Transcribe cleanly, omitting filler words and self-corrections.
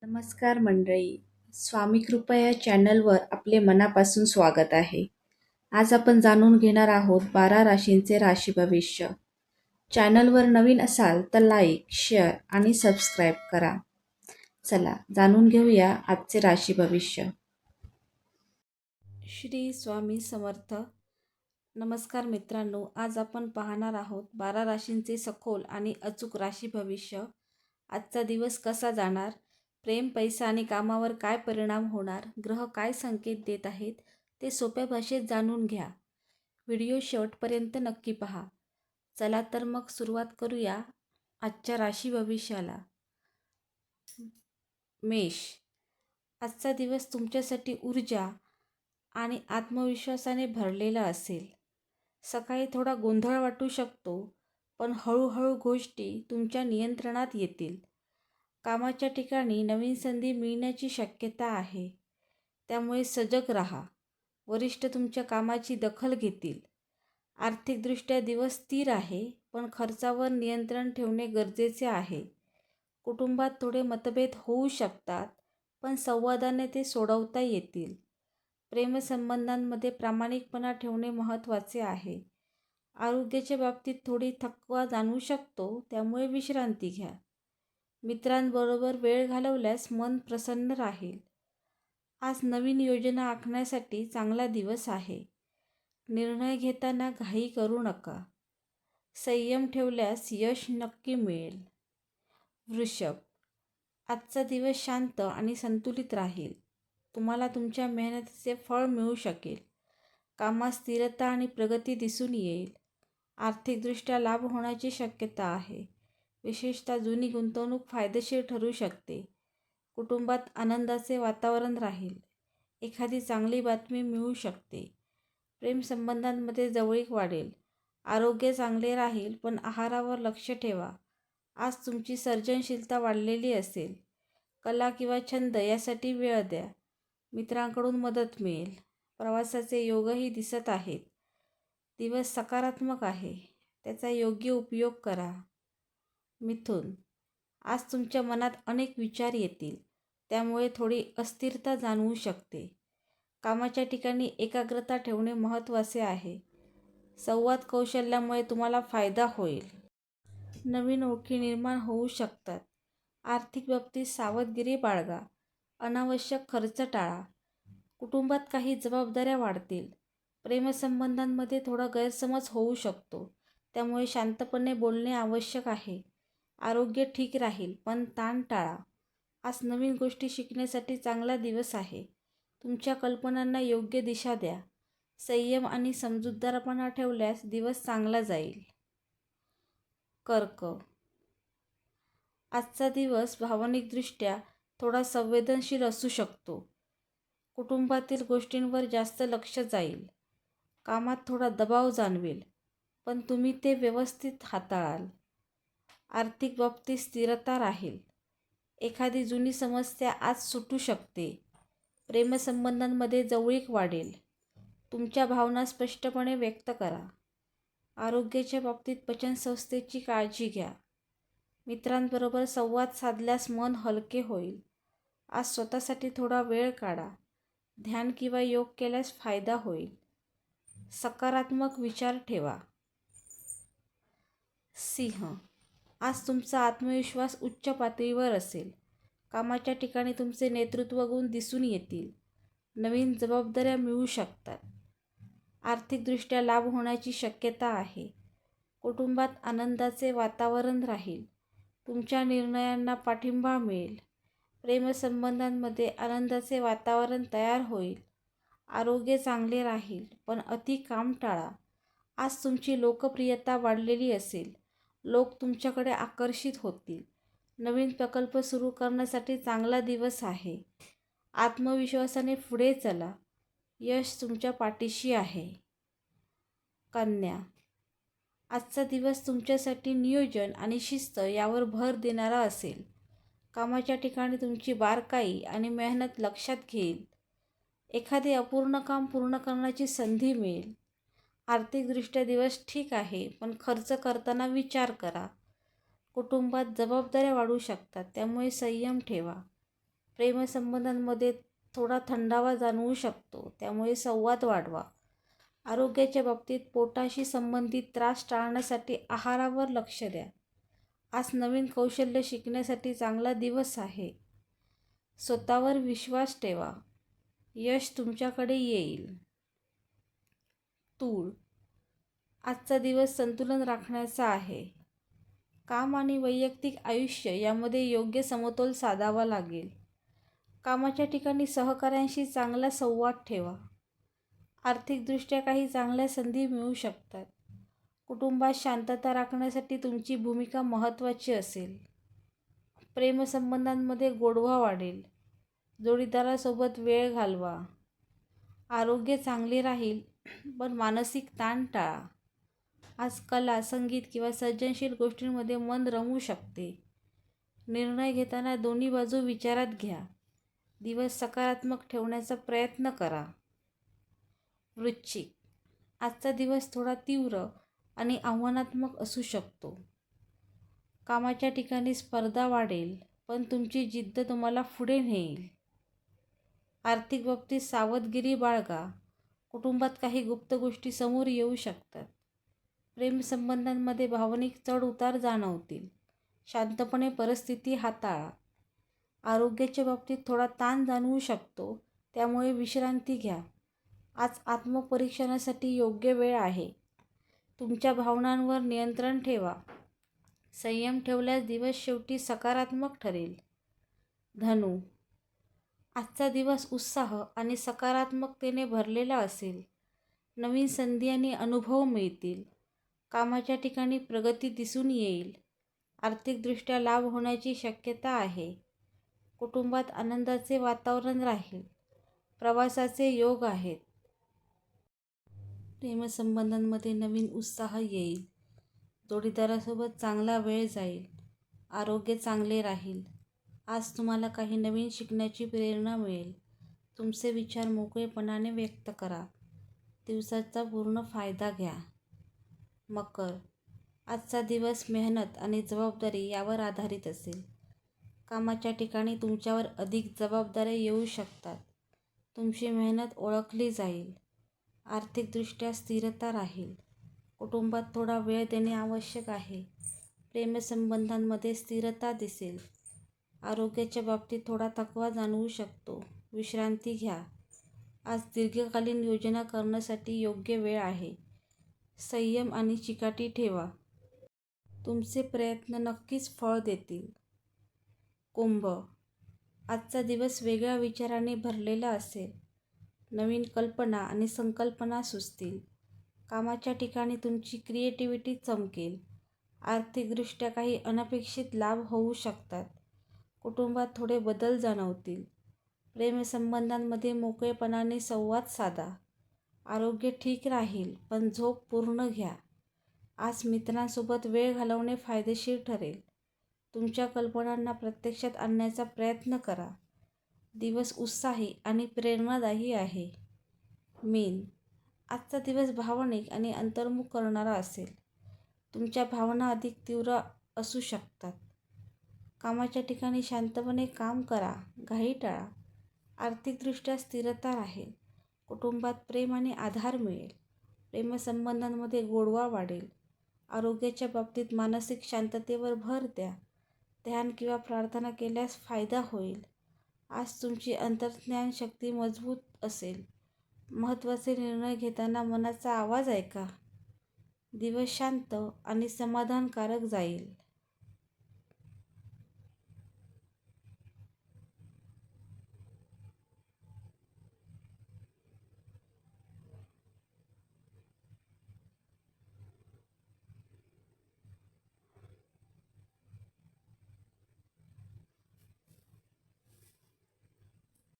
नमस्कार मंडळी. स्वामी कृपा या चॅनलवर आपले मनापासून स्वागत आहे. आज आपण जाणून घेणार आहोत 12 राशींचे राशी भविष्य. चॅनलवर नवीन असाल तर लाईक, शेअर आणि सबस्क्राईब करा. चला जाणून घेऊया आजचे राशी भविष्य. श्री स्वामी समर्थ. नमस्कार मित्रांनो, आज आपण पाहणार आहोत 12 राशींचे सखोल आणि अचूक राशी भविष्य. आजचा दिवस कसा जाणार, प्रेम, पैसा आणि कामावर काय परिणाम होणार, ग्रह काय संकेत देत आहेत ते सोप्या भाषेत जाणून घ्या. व्हिडिओ शेवटपर्यंत नक्की पहा. चला तर मग सुरुवात करूया आजच्या राशी भविष्याला. मेष. आजचा दिवस तुमच्यासाठी ऊर्जा आणि आत्मविश्वासाने भरलेला असेल. सकाळी थोडा गोंधळ वाटू शकतो, पण हळूहळू गोष्टी तुमच्या नियंत्रणात येतील. कामाच्या ठिकाणी नवीन संधी मिळण्याची शक्यता आहे, त्यामुळे सजग राहा. वरिष्ठ तुमच्या कामाची दखल घेतील. आर्थिकदृष्ट्या दिवस स्थिर आहे, पण खर्चावर नियंत्रण ठेवणे गरजेचे आहे. कुटुंबात थोडे मतभेद होऊ शकतात, पण संवादाने ते सोडवता येतील. प्रेमसंबंधांमध्ये प्रामाणिकपणा ठेवणे महत्त्वाचे आहे. आरोग्याच्या बाबतीत थोडी थकवा जाणवू शकतो, त्यामुळे विश्रांती घ्या. मित्रांबरोबर वेळ घालवल्यास मन प्रसन्न राहील. आज नवीन योजना आखण्यासाठी चांगला दिवस आहे. निर्णय घेताना घाई करू नका. संयम ठेवल्यास यश नक्की मिळेल. वृषभ. आजचा दिवस शांत आणि संतुलित राहील. तुम्हाला तुमच्या मेहनतीचे फळ मिळू शकेल. कामात स्थिरता आणि प्रगती दिसून येईल. आर्थिकदृष्ट्या लाभ होण्याची शक्यता आहे. विशेषतः जुनी गुंतवणूक फायदेशीर ठरू शकते. कुटुंबात आनंदाचे वातावरण राहील. एखादी चांगली बातमी मिळू शकते. प्रेमसंबंधांमध्ये जवळीक वाढेल. आरोग्य चांगले राहील, पण आहारावर लक्ष ठेवा. आज तुमची सर्जनशीलता वाढलेली असेल. कला किंवा छंद यासाठी वेळ द्या. मित्रांकडून मदत मिळेल. प्रवासाचे योगही दिसत आहेत. दिवस सकारात्मक आहे, त्याचा योग्य उपयोग करा. मिथुन. आज तुमच्या मनात अनेक विचार येतील, त्यामुळे थोडी अस्थिरता जाणवू शकते. कामाच्या ठिकाणी एकाग्रता ठेवणे महत्त्वाचे आहे. संवाद कौशल्यामुळे तुम्हाला फायदा होईल. नवीन ओळखी निर्माण होऊ शकतात. आर्थिक बाबतीत सावधगिरी बाळगा. अनावश्यक खर्च टाळा. कुटुंबात काही जबाबदाऱ्या वाढतील. प्रेमसंबंधांमध्ये थोडा गैरसमज होऊ शकतो, त्यामुळे शांतपणे बोलणे आवश्यक आहे. आरोग्य ठीक राहील, पण ताण टाळा. आज नवीन गोष्टी शिकण्यासाठी चांगला दिवस आहे. तुमच्या कल्पनांना योग्य दिशा द्या. संयम आणि समजूतदारपणा ठेवल्यास दिवस चांगला जाईल. कर्क. आजचा दिवस भावनिकदृष्ट्या थोडा संवेदनशील असू शकतो. कुटुंबातील गोष्टींवर जास्त लक्ष जाईल. कामात थोडा दबाव जाणवेल, पण तुम्ही ते व्यवस्थित हाताळाल. आर्थिक बाबतीत स्थिरता राहील. एखादी जुनी समस्या आज सुटू शकते. प्रेमसंबंधांमध्ये जवळीक वाढेल. तुमच्या भावना स्पष्टपणे व्यक्त करा. आरोग्याच्या बाबतीत पचनसंस्थेची काळजी घ्या. मित्रांबरोबर संवाद साधल्यास मन हलके होईल. आज स्वतःसाठी थोडा वेळ काढा. ध्यान किंवा योग केल्यास फायदा होईल. सकारात्मक विचार ठेवा. सिंह. आज तुमचा आत्मविश्वास उच्च पातळीवर असेल. कामाच्या ठिकाणी तुमचे नेतृत्व गुण दिसून येतील. नवीन जबाबदाऱ्या मिळू शकतात. आर्थिकदृष्ट्या लाभ होण्याची शक्यता आहे. कुटुंबात आनंदाचे वातावरण राहील. तुमच्या निर्णयांना पाठिंबा मिळेल. प्रेमसंबंधांमध्ये आनंदाचे वातावरण तयार होईल. आरोग्य चांगले राहील, पण अति काम टाळा. आज तुमची लोकप्रियता वाढलेली असेल. लोक तुमच्याकडे आकर्षित होतील. नवीन प्रकल्प सुरू करण्यासाठी चांगला दिवस आहे. आत्मविश्वासाने पुढे चला. यश तुमच्या पाठीशी आहे. कन्या. आजचा दिवस तुमच्यासाठी नियोजन आणि शिस्त यावर भर देणारा असेल. कामाच्या ठिकाणी तुमची बारकाई आणि मेहनत लक्षात घेईल. एखादे अपूर्ण काम पूर्ण करण्याची संधी मिळेल. आर्थिकदृष्ट्या दिवस ठीक आहे, पण खर्च करताना विचार करा. कुटुंबात जबाबदाऱ्या वाढू शकतात, त्यामुळे संयम ठेवा. प्रेमसंबंधांमध्ये थोडा थंडावा जाणवू शकतो, त्यामुळे संवाद वाढवा. आरोग्याच्या बाबतीत पोटाशी संबंधित त्रास टाळण्यासाठी आहारावर लक्ष द्या. आज नवीन कौशल्य शिकण्यासाठी चांगला दिवस आहे. स्वतःवर विश्वास ठेवा. यश तुमच्याकडे येईल. तूळ, आजचा दिवस संतुलन राखण्याचा आहे. काम आणि वैयक्तिक आयुष्य यामध्ये योग्य समतोल साधावा लागेल. कामाच्या ठिकाणी सहकाऱ्यांशी चांगला संवाद ठेवा. आर्थिकदृष्ट्या काही चांगल्या संधी मिळू शकतात. कुटुंबात शांतता राखण्यासाठी तुमची भूमिका महत्त्वाची असेल. प्रेमसंबंधांमध्ये गोडवा वाढेल. जोडीदारासोबत वेळ घालवा. आरोग्य चांगले राहील, पण मानसिक ताण टाळा. आज कला, संगीत किंवा सर्जनशील गोष्टींमध्ये मन रमू शकते. निर्णय घेताना दोन्ही बाजू विचारात घ्या. दिवस सकारात्मक ठेवण्याचा प्रयत्न करा. वृश्चिक, आजचा दिवस थोडा तीव्र आणि आव्हानात्मक असू शकतो. कामाच्या ठिकाणी स्पर्धा वाढेल, पण तुमची जिद्द तुम्हाला पुढे नेईल. आर्थिक बाबतीत सावधगिरी बाळगा. कुटुंबात काही गुप्त गोष्टी समोर येऊ शकतात. प्रेमसंबंधांमध्ये भावनिक चढ-उतार जाणवतील. शांतपणे परिस्थिती हाताळा. आरोग्याच्या बाबतीत थोडा ताण जाणवू शकतो, त्यामुळे विश्रांती घ्या. आज आत्मपरीक्षणासाठी योग्य वेळ आहे. तुमच्या भावनांवर नियंत्रण ठेवा. संयम ठेवल्यास दिवस शेवटी सकारात्मक ठरेल. धनु, आजचा दिवस उत्साह आणि सकारात्मकतेने भरलेला असेल. नवीन संधी आणि अनुभव मिळतील. कामाच्या ठिकाणी प्रगती दिसून येईल. आर्थिकदृष्ट्या लाभ होण्याची शक्यता आहे. कुटुंबात आनंदाचे वातावरण राहील. प्रवासाचे योग आहेत. प्रेमसंबंधांमध्ये नवीन उत्साह येईल. जोडीदारासोबत चांगला वेळ जाईल. आरोग्य चांगले राहील. आज तुम्हाला काही नवीन शिकण्याची प्रेरणा मिळेल. तुमचे विचार मोकळेपणाने व्यक्त करा. दिवसाचा पूर्ण फायदा घ्या. मकर, आजचा दिवस मेहनत आणि जबाबदारी यावर आधारित असेल. कामाच्या ठिकाणी तुमच्यावर अधिक जबाबदाऱ्या येऊ शकतात. तुमची मेहनत ओळखली जाईल. आर्थिकदृष्ट्या स्थिरता राहील. कुटुंबात थोडा वेळ देणे आवश्यक आहे. प्रेमसंबंधांमध्ये स्थिरता दिसेल. आरोग्याच्या बाबतीत थोडा थकवा जाणवू शकतो. विश्रांती घ्या. आज दीर्घकालीन योजना करण्यासाठी योग्य वेळ आहे. संयम आणि चिकाटी ठेवा. तुमचे प्रयत्न नक्कीच फळ देतील. कुंभ, आजचा दिवस वेगळ्या विचारांनी भरलेला असेल. नवीन कल्पना आणि संकल्पना सुचतील. कामाच्या ठिकाणी तुमची क्रिएटिव्हिटी चमकेल. आर्थिकदृष्ट्या काही अनपेक्षित लाभ होऊ शकतात. कुटुंबात थोडे बदल जाणवतील. प्रेमसंबंधांमध्ये मोकळेपणाने संवाद साधा. आरोग्य ठीक राहील, पण झोप पूर्ण घ्या. आज मित्रांसोबत वेळ घालवणे फायदेशीर ठरेल. तुमच्या कल्पनांना प्रत्यक्षात आणण्याचा प्रयत्न करा. दिवस उत्साही आणि प्रेरणादायी आहे. मीन, आजचा दिवस भावनिक आणि अंतर्मुख करणारा असेल. तुमच्या भावना अधिक तीव्र असू शकतात. कामाच्या ठिकाणी शांतपणे काम करा. घाई टाळा. आर्थिकदृष्ट्या स्थिरता राहील. कुटुंबात प्रेम आणि आधार मिळेल. प्रेमसंबंधांमध्ये गोडवा वाढेल. आरोग्याच्या बाबतीत मानसिक शांततेवर भर द्या. ध्यान किंवा प्रार्थना केल्यास फायदा होईल. आज तुमची अंतर्ज्ञान शक्ती मजबूत असेल. महत्त्वाचे निर्णय घेताना मनाचा आवाज ऐका. दिवस शांत आणि समाधानकारक जाईल.